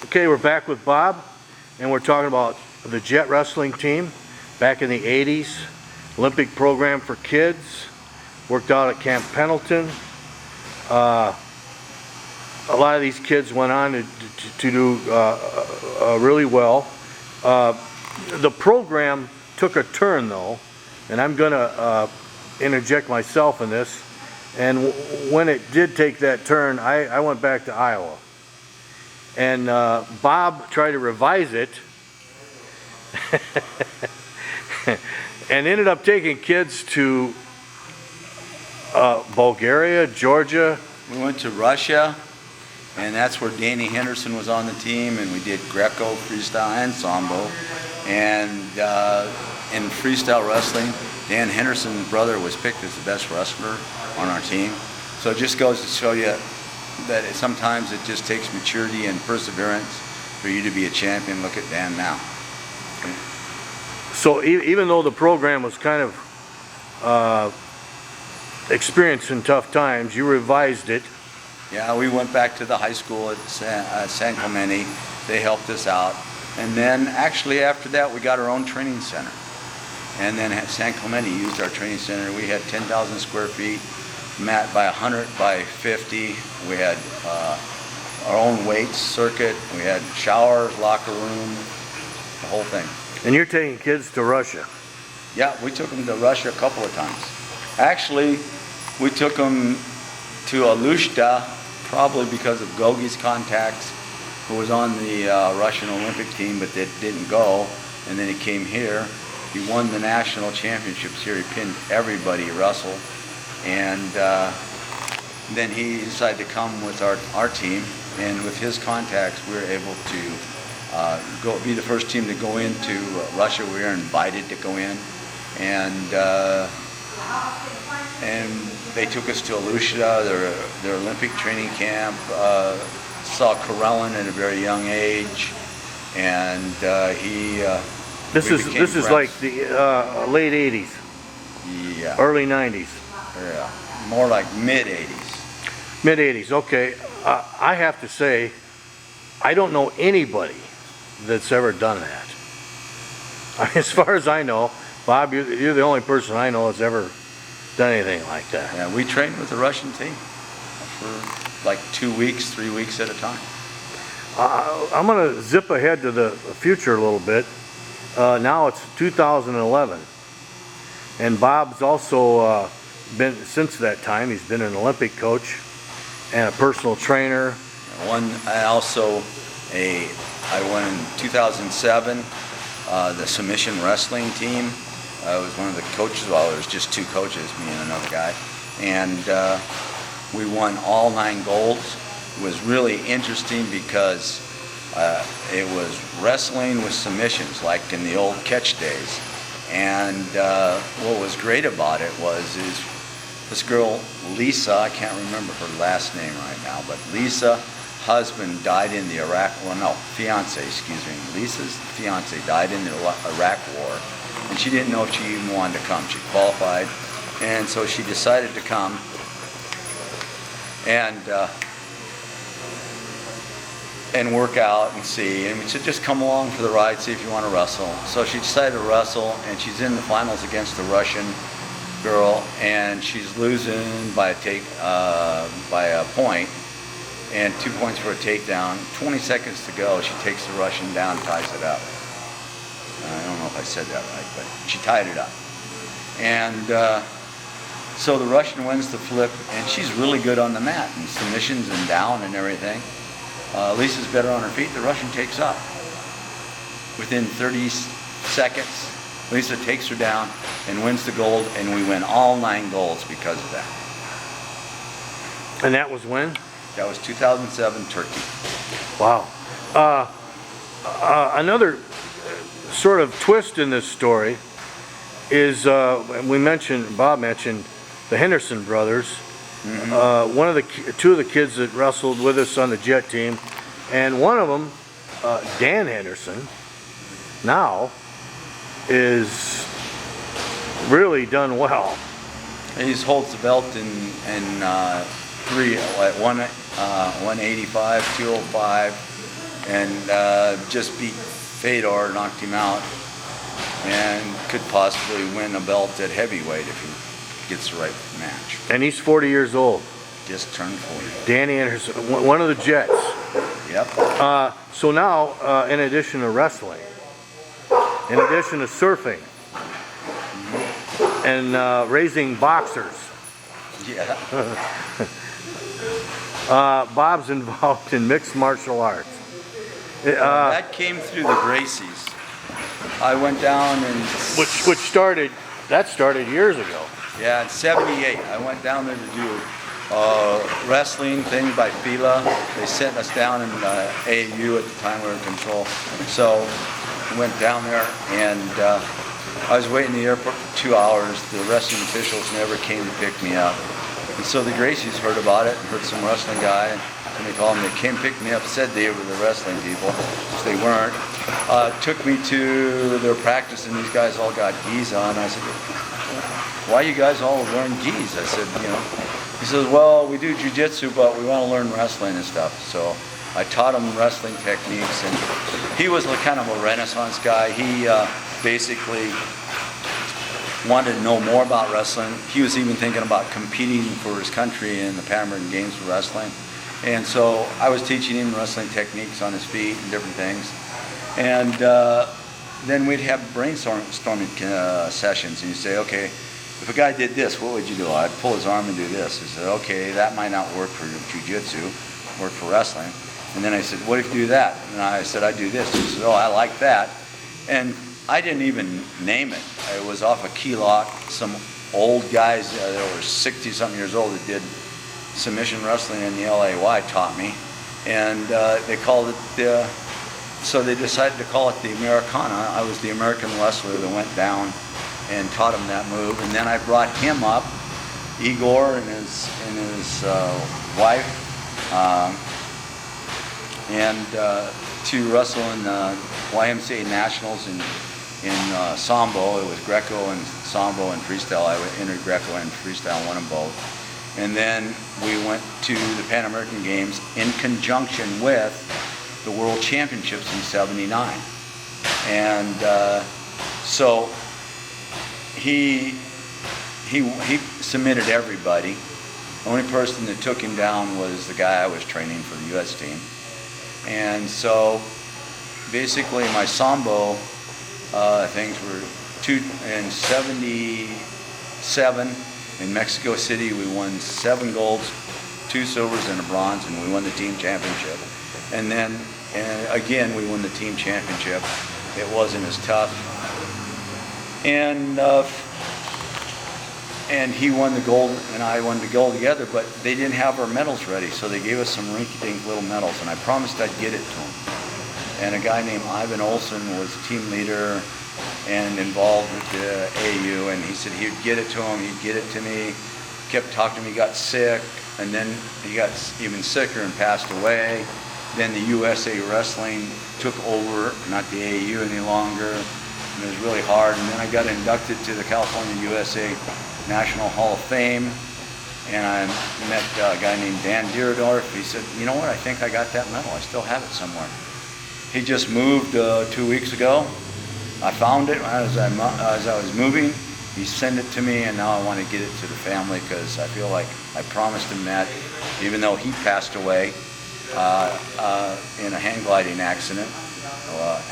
Okay, we're back with Bob, and we're talking about the Jet Wrestling team back in the 80s, Olympic program for kids, worked out at Camp Pendleton. A lot of these kids went on to do really well. The program took a turn though, and I'm going to interject myself in this. And when it did take that turn, I went back to Iowa. And Bob tried to revise it and ended up taking kids to Bulgaria, Georgia. We went to Russia, and that's where Danny Henderson was on the team, and we did Greco, freestyle, and Sambo. And in freestyle wrestling, Dan Henderson's brother was picked as the best wrestler on our team. So it just goes to show you that sometimes it just takes maturity and perseverance for you to be a champion. Look at Dan now. So even though the program was kind of experiencing tough times, you revised it. Yeah, we went back to the high school at San Clemente. They helped us out. And then actually after that, we got our own training center. And then at San Clemente used our training center. We had 10,000 square feet, mat by 100 by 50. We had our own weights circuit. We had showers, locker room, the whole thing. And you're taking kids to Russia. Yeah, we took them to Russia a couple of times. Actually, we took them to Alushta, probably because of Gogi's contacts, who was on the Russian Olympic team, but that didn't go. And then he came here. He won the national championships here. He pinned everybody, Russell. And then he decided to come with our team, and with his contacts, we were able to be the first team to go into Russia. We were invited to go in, and they took us to Alushta, their Olympic training camp. Saw Karelin at a very young age, and he. This is like the late 80s. Yeah. Early 90s. Yeah, more like mid-80s. Mid-80s, okay. I have to say, I don't know anybody that's ever done that. I mean, as far as I know, Bob, you're the only person I know that's ever done anything like that. Yeah, we trained with the Russian team for like 2 weeks, 3 weeks at a time. I'm going to zip ahead to the future a little bit. Now it's 2011. And Bob's also been, since that time, he's been an Olympic coach and a personal trainer. I won in 2007 the submission wrestling team. I was one of the coaches. Well, there was just two coaches, me and another guy, and we won all 9 golds. It was really interesting because it was wrestling with submissions, like in the old catch days. And what was great about it is this girl, Lisa, I can't remember her last name right now, but Lisa's husband died in the fiance, excuse me. Lisa's fiance died in the Iraq war, and she didn't know if she even wanted to come. She qualified, and so she decided to come, and work out and see, and we said just come along for the ride, see if you want to wrestle. So she decided to wrestle, and she's in the finals against the Russian girl, and she's losing by a point, and 2 points for a takedown. 20 seconds to go, she takes the Russian down, ties it up. I don't know if I said that right, but she tied it up. And so the Russian wins the flip, and she's really good on the mat, and submissions and down and everything. Lisa's better on her feet. The Russian takes up. Within 30 seconds, Lisa takes her down and wins the gold, and we win all 9 golds because of that. And that was when? That was 2007, Turkey. Wow. Another sort of twist in this story is Bob mentioned the Henderson brothers. Mm-hmm. Two of the kids that wrestled with us on the Jet team, and one of them, Dan Henderson, now is really done well. He holds the belt in 185, 205, and just beat Fedor, knocked him out, and could possibly win a belt at heavyweight if he gets the right match. And he's 40 years old. Just turned 40. Danny Anderson, one of the Jets. Yep. So now, in addition to wrestling, in addition to surfing, and raising boxers, Yeah. Bob's involved in mixed martial arts. That came through the Gracies. I went down and Which started years ago. yeah, in '78, I went down there to do wrestling thing by Fila. They sent us down in AAU at the time we were in control. So I went down there and I was waiting in the airport for 2 hours. The wrestling officials never came to pick me up. And so the Gracies heard about it and heard some wrestling guy. And they called me. They came pick me up, said they were the wrestling people, which they weren't. Took me to their practice and these guys all got gis on. I said, why you guys all wearing gis? I said, you know. He says, well, we do jiu-jitsu, but we want to learn wrestling and stuff. So I taught him wrestling techniques, and he was kind of a Renaissance guy. He basically wanted to know more about wrestling. He was even thinking about competing for his country in the Pan American Games for wrestling. And so I was teaching him wrestling techniques on his feet and different things. And then we'd have brainstorming sessions, and you'd say, okay, if a guy did this, what would you do? I'd pull his arm and do this. He said, okay, that might not work for jiu-jitsu, work for wrestling. And then I said, what if you do that? And I said, I do this. He said, oh, I like that. And I didn't even name it. It was off a key lock. Some old guys that were 60-something years old that did submission wrestling in the LAY taught me. And they called it, so they decided to call it the Americana. I was the American wrestler that went down and taught him that move, and then I brought him up, Igor and his wife, to wrestle in YMCA Nationals in Sambo. It was Greco and Sambo and freestyle. I entered Greco and freestyle, won them both. And then we went to the Pan American Games in conjunction with the World Championships in '79, and so. He submitted everybody. The only person that took him down was the guy I was training for the U.S. team. And so basically my Sambo things were in '77 in Mexico City. We won 7 golds, 2 silvers, and a bronze, and we won the team championship. And then again, we won the team championship. It wasn't as tough. And he won the gold and I won the gold together, but they didn't have our medals ready, so they gave us some rinky-dink little medals, and I promised I'd get it to him. And a guy named Ivan Olson was team leader and involved with the AU, and he said he'd get it to him, he'd get it to me, kept talking to me, got sick, and then he got even sicker and passed away. Then the USA Wrestling took over, not the AU any longer. It was really hard, and then I got inducted to the California USA National Hall of Fame, and I met a guy named Dan Dierdorf. He said, you know what, I think I got that medal. I still have it somewhere. He just moved 2 weeks ago. I found it as I was moving. He sent it to me, and now I want to get it to the family because I feel like I promised him that, even though he passed away in a hang gliding accident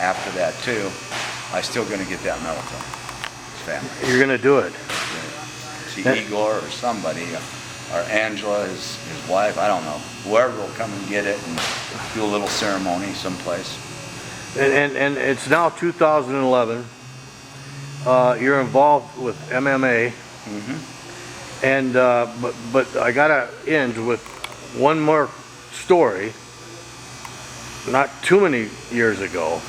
after that too. I'm still going to get that medal to his family. You're going to do it. See Igor or somebody, or Angela, his wife, I don't know. Whoever will come and get it and do a little ceremony someplace. And it's now 2011. You're involved with MMA. Mm-hmm. And but I gotta end with one more story. Not too many years ago,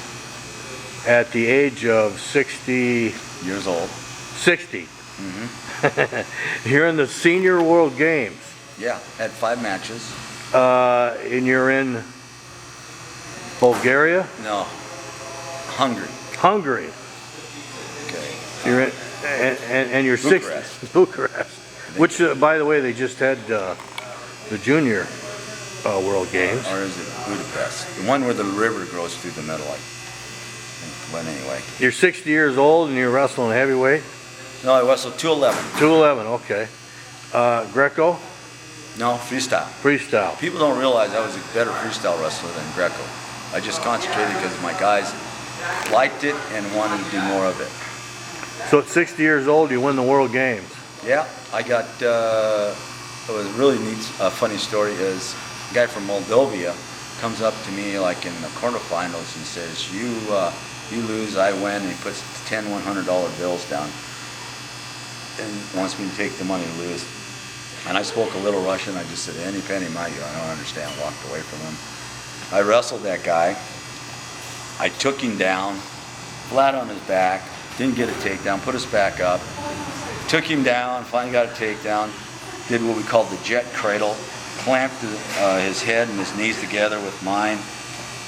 at the age of 60 years old. 60. Mm-hmm. You're in the Senior World Games. Yeah, had 5 matches. And you're in Bulgaria? No, Hungary. Hungary. Okay. You're in, and you're Bucharest. 60. Bucharest. Which, by the way, they just had the junior World Games. Or is it Budapest? The one where the river goes through the middle, but anyway. You're 60 years old and you're wrestling heavyweight? No, I wrestled 211. 211, okay. Greco? No, freestyle. Freestyle. People don't realize I was a better freestyle wrestler than Greco. I just concentrated because my guys liked it and wanted to do more of it. So at 60 years old, you win the World Games. Yeah, I got, it was really neat, funny story is, a guy from Moldova comes up to me like in the quarterfinals and says, you lose, I win, and he puts 10 $100 bills down and wants me to take the money to lose. And I spoke a little Russian, I just said, any penny my you, I don't understand, walked away from him. I wrestled that guy, I took him down, flat on his back, didn't get a takedown, put us back up, took him down, finally got a takedown, did what we called the jet cradle, clamped his head and his knees together with mine,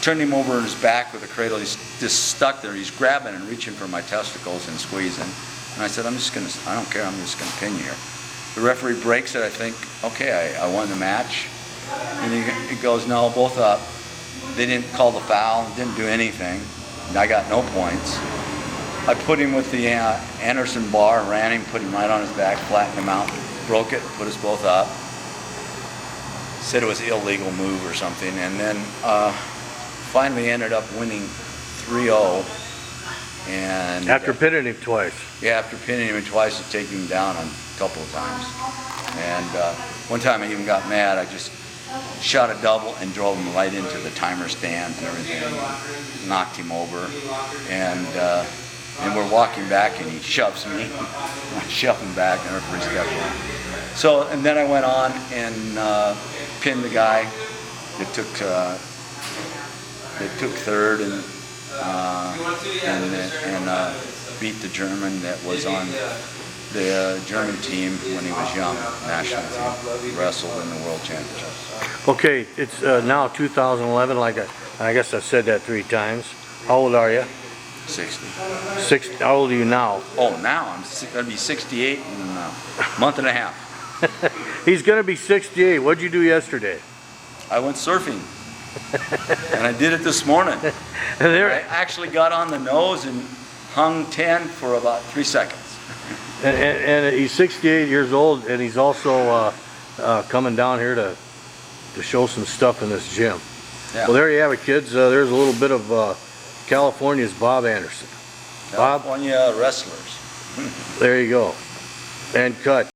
turned him over on his back with the cradle. He's just stuck there. He's grabbing and reaching for my testicles and squeezing. And I said, I don't care, I'm just going to pin you here. The referee breaks it. I think, okay, I won the match. And he goes, no, both up. They didn't call the foul, didn't do anything. I got no points. I put him with the Anderson bar, ran him, put him right on his back, flattened him out, broke it, put us both up. Said it was an illegal move or something, and then finally ended up winning 3-0. And After pinning him twice. Yeah, after pinning him twice and taking him down a couple of times. And one time I even got mad. I just shot a double and drove him right into the timer stands and everything. Knocked him over. And we're walking back and he shoves me. I shove him back and the referee stepped in. So, and then I went on and pinned the guy that took third and beat the German that was on the German team when he was young, national team, wrestled in the World Championships. Okay, it's now 2011, I guess I've said that 3 times. How old are you? 60. How old are you now? Oh, now I'm going to be 68 in a month and a half. He's going to be 68. What'd you do yesterday? I went surfing. And I did it this morning. I actually got on the nose and hung 10 for about 3 seconds. And he's 68 years old, and he's also coming down here to show some stuff in this gym. Yeah. Well, there you have it, kids. There's a little bit of California's Bob Anderson. California wrestlers. There you go. And cut.